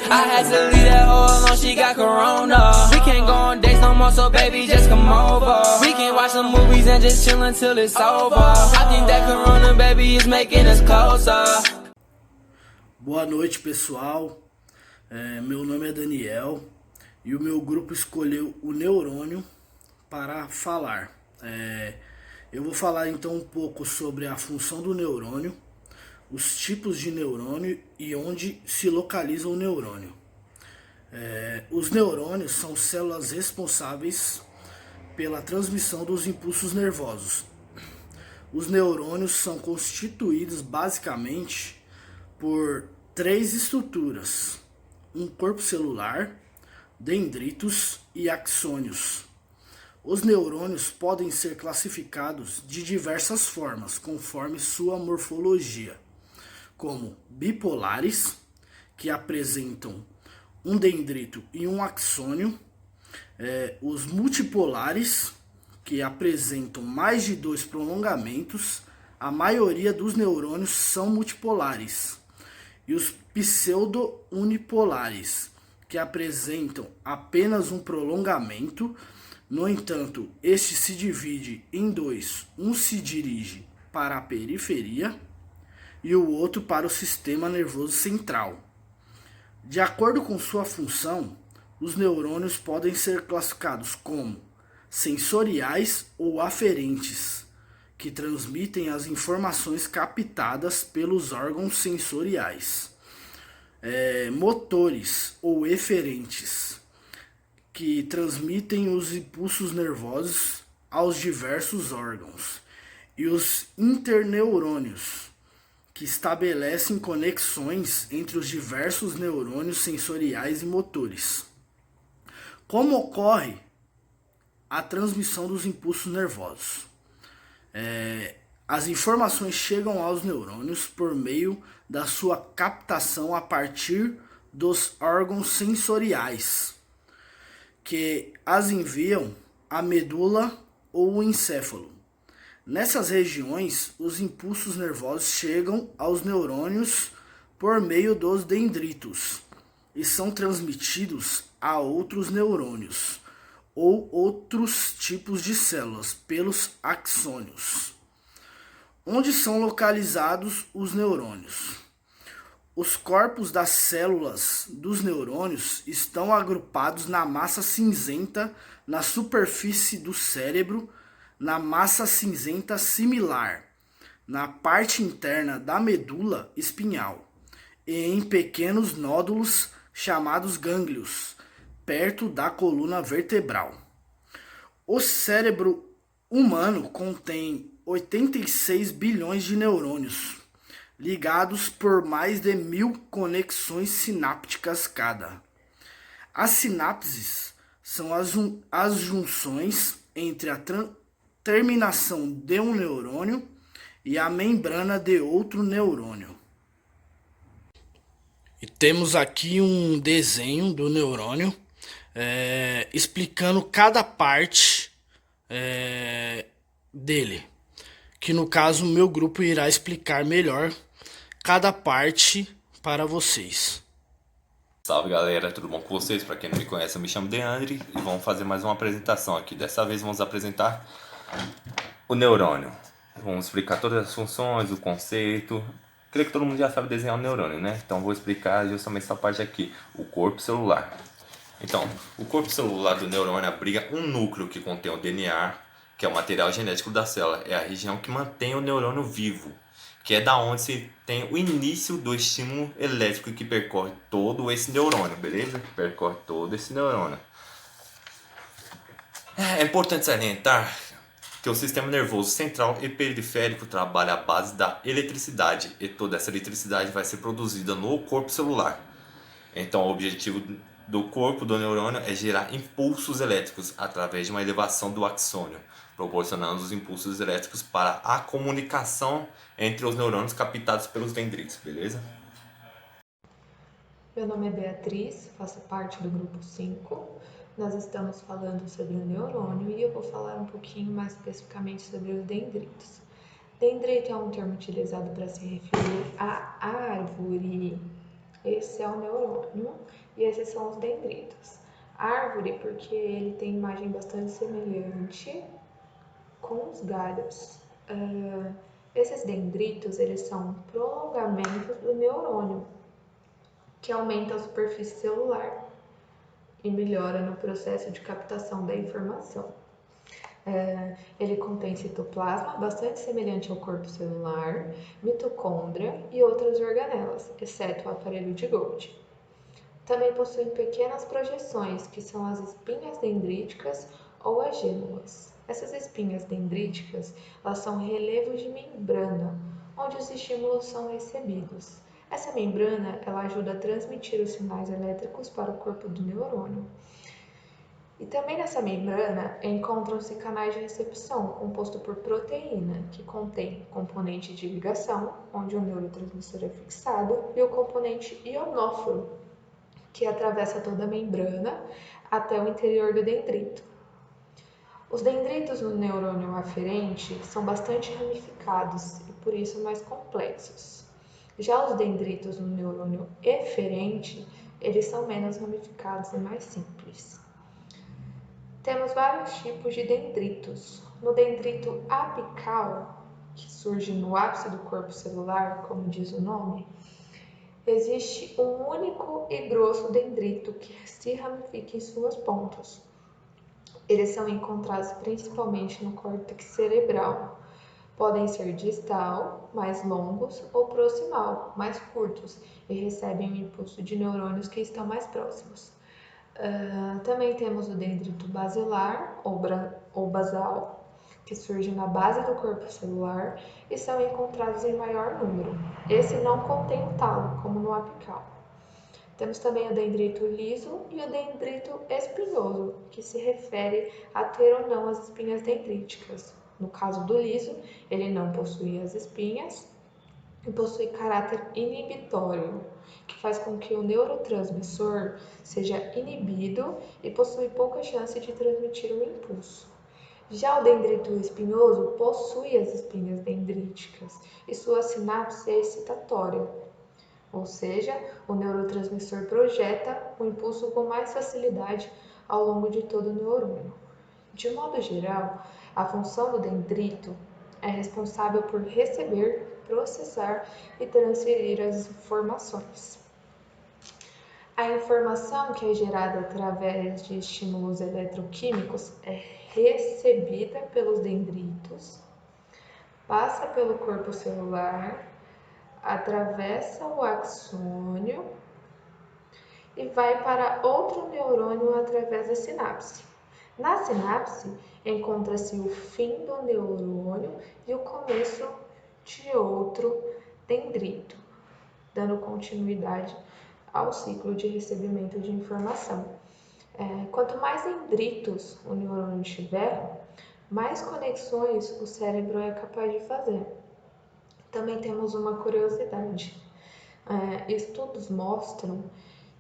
I had to leave that hoe alone, she got corona. We can't go on dates no more, so baby, just come over. We can watch some movies and just chill until it's over. I think that corona, baby, is making us closer. Boa noite, pessoal. Meu nome é Daniel e o meu grupo escolheu o neurônio para falar. Eu vou falar então um pouco sobre a função do neurônio, os tipos de neurônio e onde se localiza o neurônio. Os neurônios são células responsáveis pela transmissão dos impulsos nervosos. Os neurônios são constituídos basicamente por três estruturas: um corpo celular, dendritos e axônios. Os neurônios podem ser classificados de diversas formas, conforme sua morfologia, como bipolares, que apresentam um dendrito e um axônio, os multipolares, que apresentam mais de 2 prolongamentos, a maioria dos neurônios são multipolares, e os pseudo-unipolares, que apresentam apenas um prolongamento. No entanto, este se divide em dois. Um se dirige para a periferia e o outro para o sistema nervoso central. De acordo com sua função, os neurônios podem ser classificados como sensoriais ou aferentes, que transmitem as informações captadas pelos órgãos sensoriais. Motores ou eferentes, que transmitem os impulsos nervosos aos diversos órgãos. E os interneurônios, que estabelecem conexões entre os diversos neurônios sensoriais e motores. Como ocorre a transmissão dos impulsos nervosos? As informações chegam aos neurônios por meio da sua captação a partir dos órgãos sensoriais, que as enviam à medula ou o encéfalo. Nessas regiões, os impulsos nervosos chegam aos neurônios por meio dos dendritos e são transmitidos a outros neurônios ou outros tipos de células pelos axônios. Onde são localizados os neurônios? Os corpos das células dos neurônios estão agrupados na massa cinzenta na superfície do cérebro, na massa cinzenta similar, na parte interna da medula espinhal e em pequenos nódulos chamados gânglios, perto da coluna vertebral. O cérebro humano contém 86 bilhões de neurônios, ligados por mais de 1000 conexões sinápticas cada. As sinapses são as junções entre a terminação de um neurônio e a membrana de outro neurônio. E temos aqui um desenho do neurônio explicando cada parte dele, que no caso o meu grupo irá explicar melhor cada parte para vocês. Salve galera, tudo bom com vocês? Para quem não me conhece, eu me chamo Deandre e vamos fazer mais uma apresentação aqui. Dessa vez vamos apresentar o neurônio. Vamos explicar todas as funções, o conceito. Creio que todo mundo já sabe desenhar um neurônio, né? Então vou explicar justamente essa parte aqui, o corpo celular. Então, o corpo celular do neurônio abriga um núcleo que contém o DNA, que é o material genético da célula. É a região que mantém o neurônio vivo, que é da onde se tem o início do estímulo elétrico que percorre todo esse neurônio, beleza? Percorre todo esse neurônio. É importante salientar que o sistema nervoso central e periférico trabalha à base da eletricidade, e toda essa eletricidade vai ser produzida no corpo celular. Então o objetivo do corpo do neurônio é gerar impulsos elétricos através de uma elevação do axônio, proporcionando os impulsos elétricos para a comunicação entre os neurônios captados pelos dendritos, beleza? Meu nome é Beatriz, faço parte do grupo 5. Nós estamos falando sobre o neurônio e eu vou falar um pouquinho mais especificamente sobre os dendritos. Dendrito é um termo utilizado para se referir à árvore esse é o neurônio e esses são os dendritos. Árvore, porque ele tem imagem bastante semelhante com os galhos. Esses dendritos, eles são prolongamentos do neurônio, que aumenta a superfície celular e melhora no processo de captação da informação. Ele contém citoplasma, bastante semelhante ao corpo celular, mitocôndria e outras organelas, exceto o aparelho de Golgi. Também possui pequenas projeções, que são as espinhas dendríticas ou as gênulas. Essas espinhas dendríticas, elas são relevos de membrana, onde os estímulos são recebidos. Essa membrana, ela ajuda a transmitir os sinais elétricos para o corpo do neurônio. E também nessa membrana encontram-se canais de recepção, composto por proteína, que contém componente de ligação, onde o neurotransmissor é fixado, e o componente ionóforo, que atravessa toda a membrana até o interior do dendrito. Os dendritos no neurônio aferente são bastante ramificados e por isso mais complexos. Já os dendritos no neurônio eferente, eles são menos ramificados e mais simples. Temos vários tipos de dendritos. No dendrito apical, que surge no ápice do corpo celular, como diz o nome, existe um único e grosso dendrito que se ramifica em suas pontas. Eles são encontrados principalmente no córtex cerebral. Podem ser distal, mais longos, ou proximal, mais curtos, e recebem o impulso de neurônios que estão mais próximos. Também temos o dendrito basilar ou basal, que surge na base do corpo celular e são encontrados em maior número. Esse não contém o talo, como no apical. Temos também o dendrito liso e o dendrito espinhoso, que se refere a ter ou não as espinhas dendríticas. No caso do liso, ele não possui as espinhas e possui caráter inibitório, que faz com que o neurotransmissor seja inibido e possui pouca chance de transmitir o impulso. Já o dendrito espinhoso possui as espinhas dendríticas e sua sinapse é excitatória, ou seja, o neurotransmissor projeta o impulso com mais facilidade ao longo de todo o neurônio. De modo geral, a função do dendrito é responsável por receber, processar e transferir as informações. A informação que é gerada através de estímulos eletroquímicos é recebida pelos dendritos, passa pelo corpo celular, atravessa o axônio e vai para outro neurônio através da sinapse. Na sinapse, encontra-se o fim do neurônio e o começo de outro dendrito, dando continuidade ao ciclo de recebimento de informação. Quanto mais dendritos o neurônio tiver, mais conexões o cérebro é capaz de fazer. Também temos uma curiosidade. Estudos mostram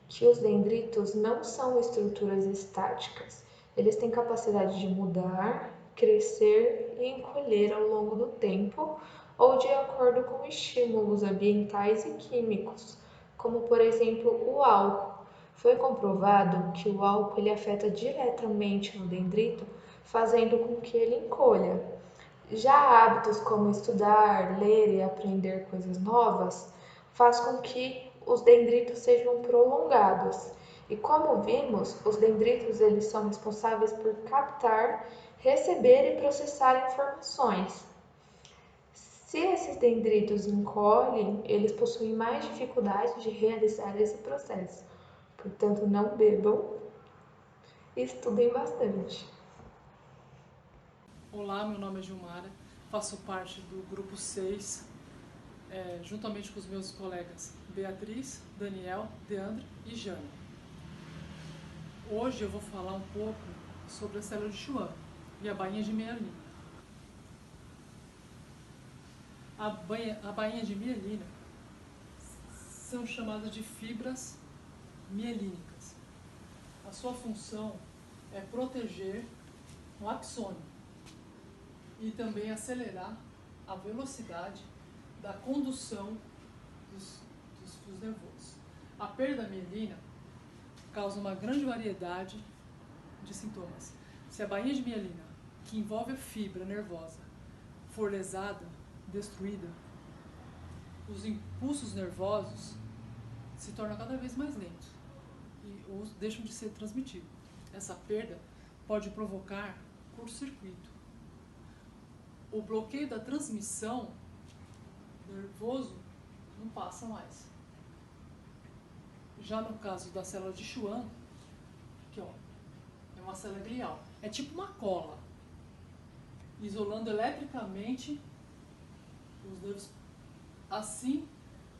que os dendritos não são estruturas estáticas. Eles têm capacidade de mudar, crescer e encolher ao longo do tempo ou de acordo com estímulos ambientais e químicos, como por exemplo o álcool. Foi comprovado que o álcool ele afeta diretamente no dendrito, fazendo com que ele encolha. Já hábitos como estudar, ler e aprender coisas novas faz com que os dendritos sejam prolongados. E como vimos, os dendritos eles são responsáveis por captar, receber e processar informações. Se esses dendritos encolhem, eles possuem mais dificuldade de realizar esse processo. Portanto, não bebam e estudem bastante. Olá, meu nome é Gilmara, faço parte do grupo 6, juntamente com os meus colegas Beatriz, Daniel, Deandre e Jana. Hoje eu vou falar um pouco sobre a célula de Schwann e a bainha de mielina. A bainha de mielina são chamadas de fibras mielínicas. A sua função é proteger o axônio e também acelerar a velocidade da condução dos fios nervosos. A perda da mielina causa uma grande variedade de sintomas. Se a bainha de mielina, que envolve a fibra nervosa, for lesada, destruída, os impulsos nervosos se tornam cada vez mais lentos ou deixam de ser transmitidos. Essa perda pode provocar curto-circuito. O bloqueio da transmissão nervoso não passa mais. Já no caso da célula de Schwann, aqui ó, é uma célula glial, é tipo uma cola, isolando eletricamente os nervos, assim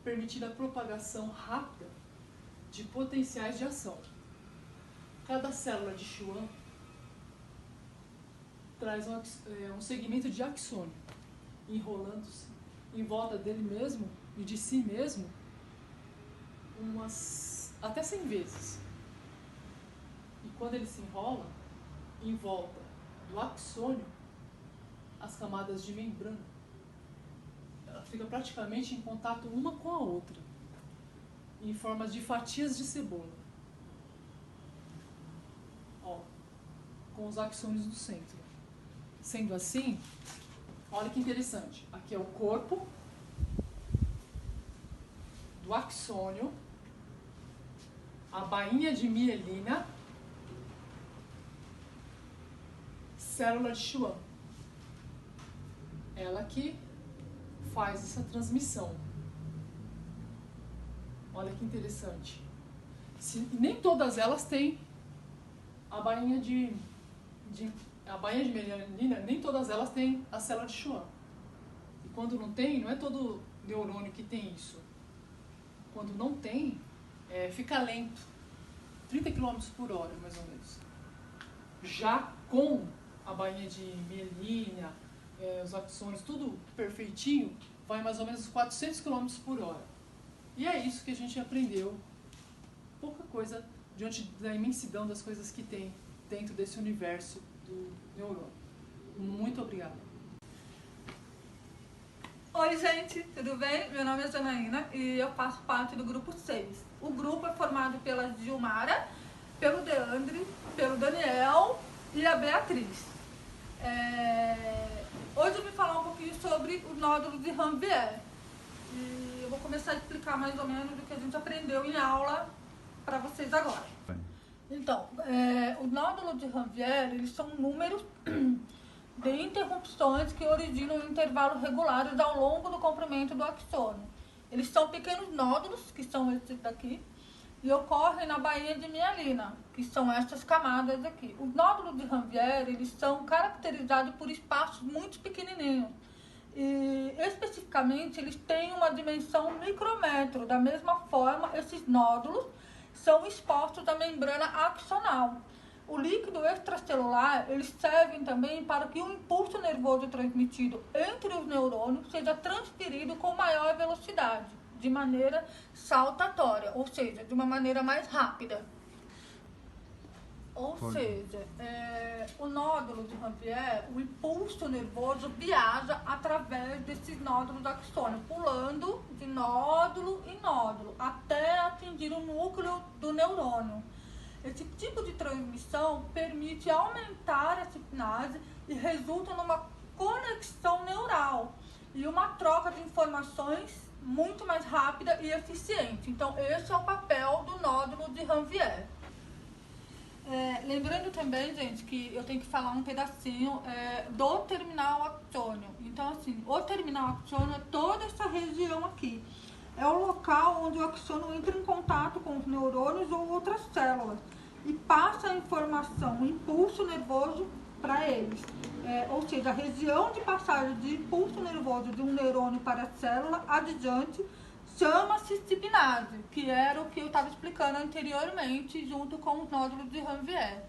permitindo a propagação rápida de potenciais de ação. Cada célula de Schwann traz um segmento de axônio, enrolando-se em volta dele mesmo e de si mesmo até 100 vezes. E quando ele se enrola, em volta do axônio, as camadas de membrana, ela fica praticamente em contato uma com a outra, em formas de fatias de cebola. Ó, com os axônios no centro. Sendo assim, olha que interessante. Aqui é o corpo do axônio, a bainha de mielina, célula de Schwann. Ela que faz essa transmissão. Olha que interessante. Nem todas elas têm a bainha de mielina, nem todas elas têm a célula de Schwann. E quando não tem, não é todo neurônio que tem isso. Quando não tem, fica lento, 30 km por hora, mais ou menos. Já com a bainha de mielina, os axônios, tudo perfeitinho, vai mais ou menos 400 km por hora. E é isso que a gente aprendeu, pouca coisa diante da imensidão das coisas que tem dentro desse universo do neurônio. Muito obrigada. Oi gente, tudo bem? Meu nome é Janaína e eu faço parte do grupo 6. O grupo é formado pela Gilmara, pelo Deandre, pelo Daniel e a Beatriz. Hoje eu vim falar um pouquinho sobre o nódulo de Ranvier. E eu vou começar a explicar mais ou menos o que a gente aprendeu em aula para vocês agora. Então, o nódulo de Ranvier, eles são números de interrupções que originam intervalos regulares ao longo do comprimento do axônio. Eles são pequenos nódulos, que são esses daqui, e ocorrem na bainha de mielina, que são essas camadas aqui. Os nódulos de Ranvier, eles são caracterizados por espaços muito pequenininhos. E, especificamente, eles têm uma dimensão micrômetro. Da mesma forma, esses nódulos são expostos à membrana axonal. O líquido extracelular, eles servem também para que o impulso nervoso transmitido entre os neurônios seja transferido com maior velocidade, de maneira saltatória, ou seja, de uma maneira mais rápida. Ou seja, o nódulo de Ranvier, o impulso nervoso viaja através desses nódulos axônios, pulando de nódulo em nódulo, até atingir o núcleo do neurônio. Esse tipo de transmissão permite aumentar a sinapse e resulta numa conexão neural e uma troca de informações muito mais rápida e eficiente. Então, esse é o papel do nódulo de Ranvier. Lembrando também, gente, que eu tenho que falar um pedacinho do terminal axônio. Então, assim, o terminal axônio é toda essa região aqui. É o local onde o axônio entra em contato com os neurônios ou outras células e passa a informação, o impulso nervoso para eles. Ou seja, a região de passagem de impulso nervoso de um neurônio para a célula adjacente chama-se sinapse, que era o que eu estava explicando anteriormente, junto com os nódulos de Ranvier.